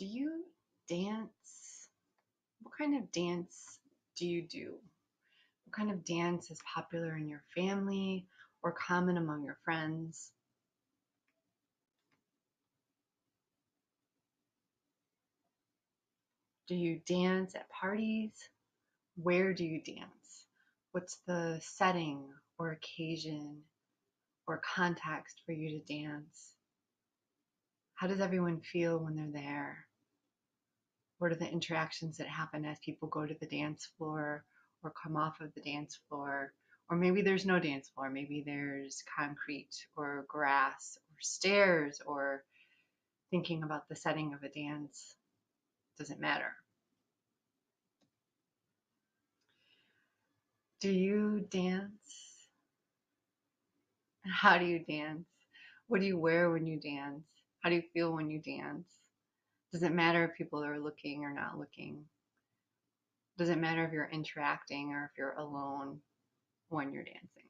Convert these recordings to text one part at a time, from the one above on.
Do you dance? What kind of dance do you do? What kind of dance is popular in your family or common among your friends? Do you dance at parties? Where do you dance? What's the setting or occasion or context for you to dance? How does everyone feel when they're there? What are the interactions that happen as people go to the dance floor or come off of the dance floor? Or maybe there's no dance floor. Maybe there's concrete or grass or stairs, or thinking about the setting of a dance. Doesn't matter. Do you dance? How do you dance? What do you wear when you dance? How do you feel when you dance? Does it matter if people are looking or not looking? Does it matter if you're interacting or if you're alone when you're dancing?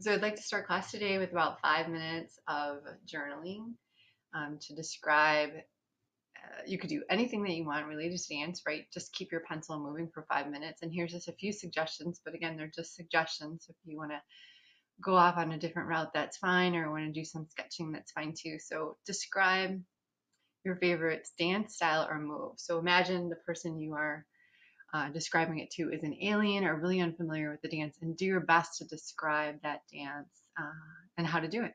So I'd like to start class today with about 5 minutes of journaling to describe. You could do anything that you want related to dance, right? Just keep your pencil moving for 5 minutes. And here's just a few suggestions, but again, they're just suggestions. If you want to go off on a different route, that's fine, or want to do some sketching, that's fine too. So describe your favorite dance style or move. So imagine the person you are describing it to is an alien or really unfamiliar with the dance, and do your best to describe that dance and how to do it.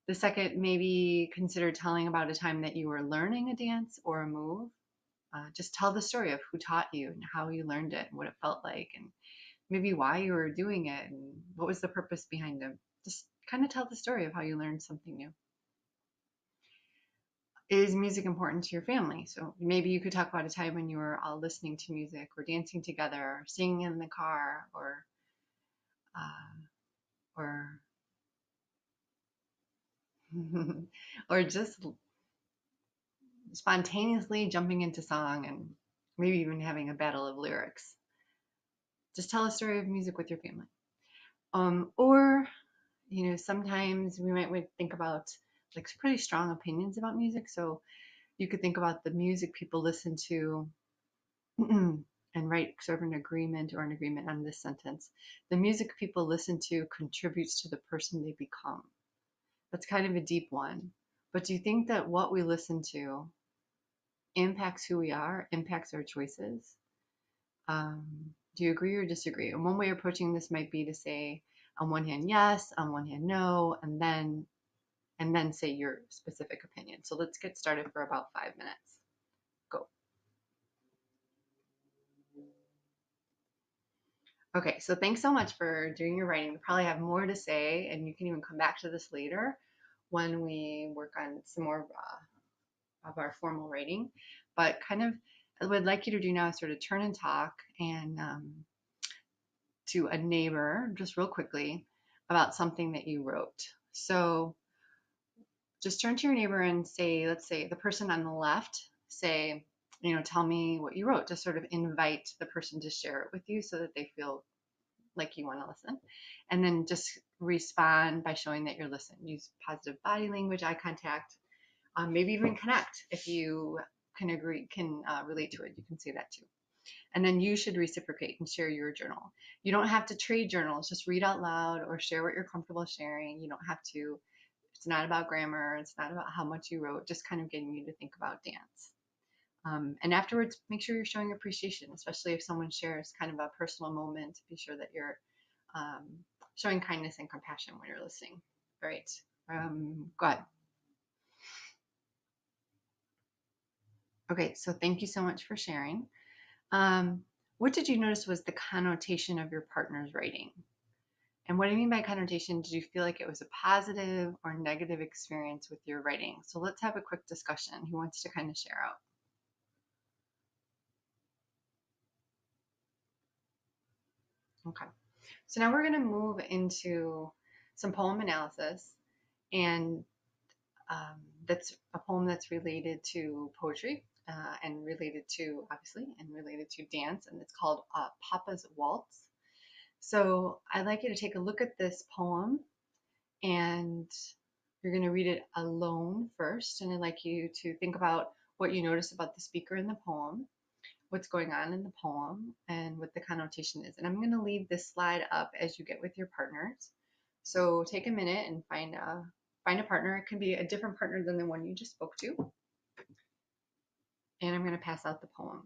The second, maybe consider telling about a time that you were learning a dance or a move. Just tell the story of who taught you and how you learned it and what it felt like, and maybe why you were doing it and what was the purpose behind it. Just kind of tell the story of how you learned something new. Is music important to your family? So maybe you could talk about a time when you were all listening to music or dancing together, or singing in the car, or or just spontaneously jumping into song and maybe even having a battle of lyrics. Just tell a story of music with your family. Or sometimes we might think about like pretty strong opinions about music. So you could think about the music people listen to and write sort of an agreement on this sentence. The music people listen to contributes to the person they become. That's kind of a deep one. But do you think that what we listen to impacts who we are, impacts our choices? Do you agree or disagree? And one way of approaching this might be to say, on one hand, yes, on one hand, no, and then say your specific opinion. So let's get started for about 5 minutes. Go. Okay, so thanks so much for doing your writing. You probably have more to say, and you can even come back to this later when we work on some more of our formal writing. But kind of what I'd like you to do now is sort of turn and talk and to a neighbor just real quickly about something that you wrote. So just turn to your neighbor and say, let's say the person on the left, say, tell me what you wrote. Just sort of invite the person to share it with you so that they feel like you want to listen. And then just respond by showing that you're listening. Use positive body language, eye contact, maybe even connect. If you can relate to it, you can say that too. And then you should reciprocate and share your journal. You don't have to trade journals, just read out loud or share what you're comfortable sharing. You don't have to. It's not about grammar. It's not about how much you wrote, just kind of getting you to think about dance. And afterwards, make sure you're showing appreciation, especially if someone shares kind of a personal moment. Be sure that you're showing kindness and compassion when you're listening. All right, go ahead. Okay, so thank you so much for sharing. What did you notice was the connotation of your partner's writing? And what I mean by connotation, did you feel like it was a positive or negative experience with your writing? So let's have a quick discussion. Who wants to kind of share out? Okay. So now we're going to move into some poem analysis, and that's a poem that's related to poetry and related to, obviously, and related to dance, and it's called Papa's Waltz. So I'd like you to take a look at this poem and You're going to read it alone first, and I'd like you to think about what you notice about the speaker in the poem, what's going on in the poem, and what the connotation is. And I'm going to leave this slide up as you get with your partners. So take a minute and find a partner. It can be a different partner than the one you just spoke to. And I'm going to pass out the poem.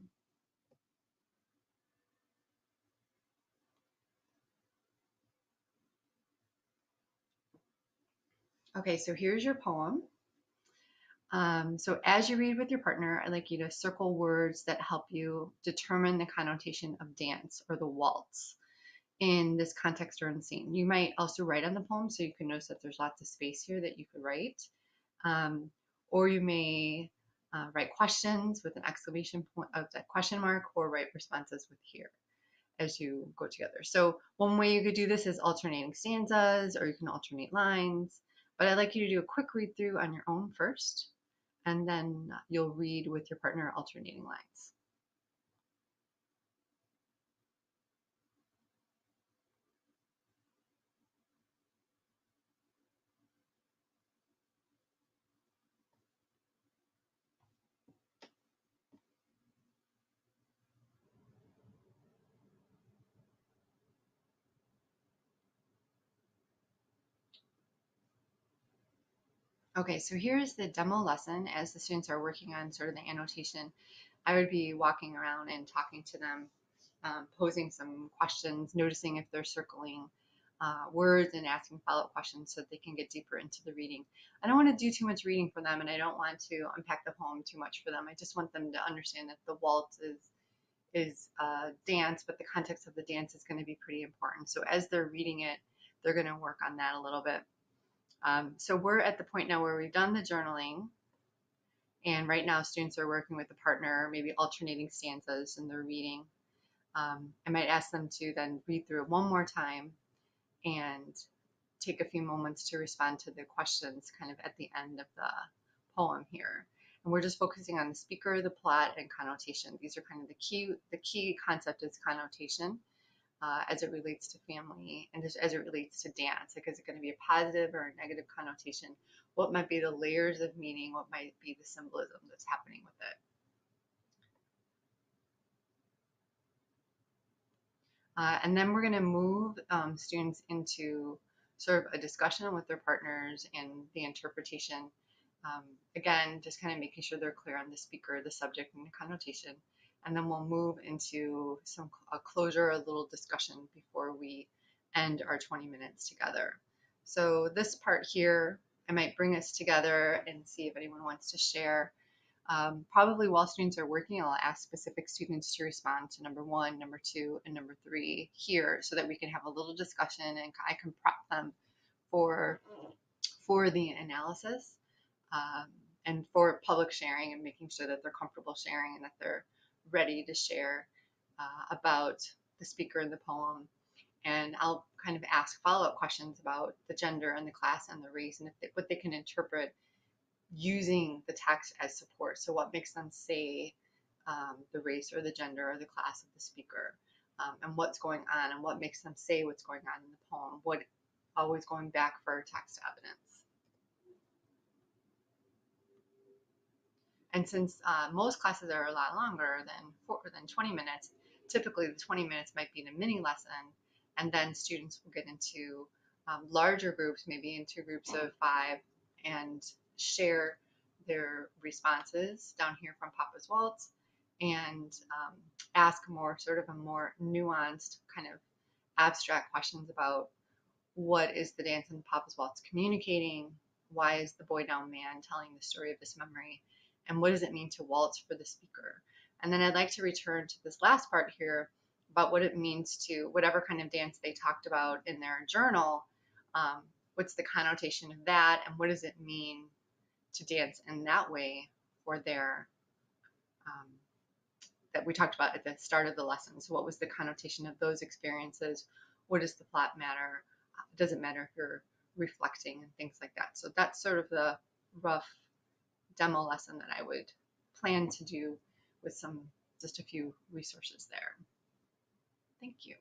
Okay, so here's your poem. So as you read with your partner, I'd like you to circle words that help you determine the connotation of dance or the waltz in this context or in scene. You might also write on the poem, so you can notice that there's lots of space here that you could write. Or you may write questions with an exclamation point of that question mark, or write responses with here as you go together. So one way you could do this is alternating stanzas, or you can alternate lines. But I'd like you to do a quick read through on your own first, and then you'll read with your partner alternating lines. Okay, so here's the demo lesson as the students are working on sort of the annotation. I would be walking around and talking to them, posing some questions, noticing if they're circling words and asking follow-up questions so that they can get deeper into the reading. I don't want to do too much reading for them, and I don't want to unpack the poem too much for them. I just want them to understand that the waltz is dance, but the context of the dance is going to be pretty important. So as they're reading it, they're going to work on that a little bit. So we're at the point now where we've done the journaling, and right now students are working with a partner, maybe alternating stanzas in their reading. I might ask them to then read through it one more time and take a few moments to respond to the questions kind of at the end of the poem here. And we're just focusing on the speaker, the plot, and connotation. These are kind of the key concept is connotation. As it relates to family and as it relates to dance. Like, is it going to be a positive or a negative connotation? What might be the layers of meaning? What might be the symbolism that's happening with it? And then we're going to move students into sort of a discussion with their partners and the interpretation. Again, just kind of making sure they're clear on the speaker, the subject, and the connotation. And then we'll move into a closure, a little discussion before we end our 20 minutes together. So this part here, I might bring us together and see if anyone wants to share. Probably while students are working, I'll ask specific students to respond to number 1, number 2, and number 3 here so that we can have a little discussion and I can prep them for the analysis. And for public sharing and making sure that they're comfortable sharing and that they're ready to share about the speaker in the poem. And I'll kind of ask follow-up questions about the gender and the class and the race and what they can interpret using the text as support. So what makes them say the race or the gender or the class of the speaker, and what's going on and what makes them say what's going on in the poem, what always going back for text evidence. And since most classes are a lot longer than 20 minutes, typically the 20 minutes might be in a mini lesson, and then students will get into larger groups, maybe into groups of 5, and share their responses down here from Papa's Waltz, and ask sort of a more nuanced kind of abstract questions about what is the dance in Papa's Waltz communicating, why is the boy down man telling the story of this memory, and what does it mean to waltz for the speaker. And then I'd like to return to this last part here about what it means to whatever kind of dance they talked about in their journal. What's the connotation of that, and what does it mean to dance in that way for their that we talked about at the start of the lesson. So what was the connotation of those experiences? What does the plot matter? Does it matter if you're reflecting and things like that? So that's sort of the rough demo lesson that I would plan to do with just a few resources there. Thank you.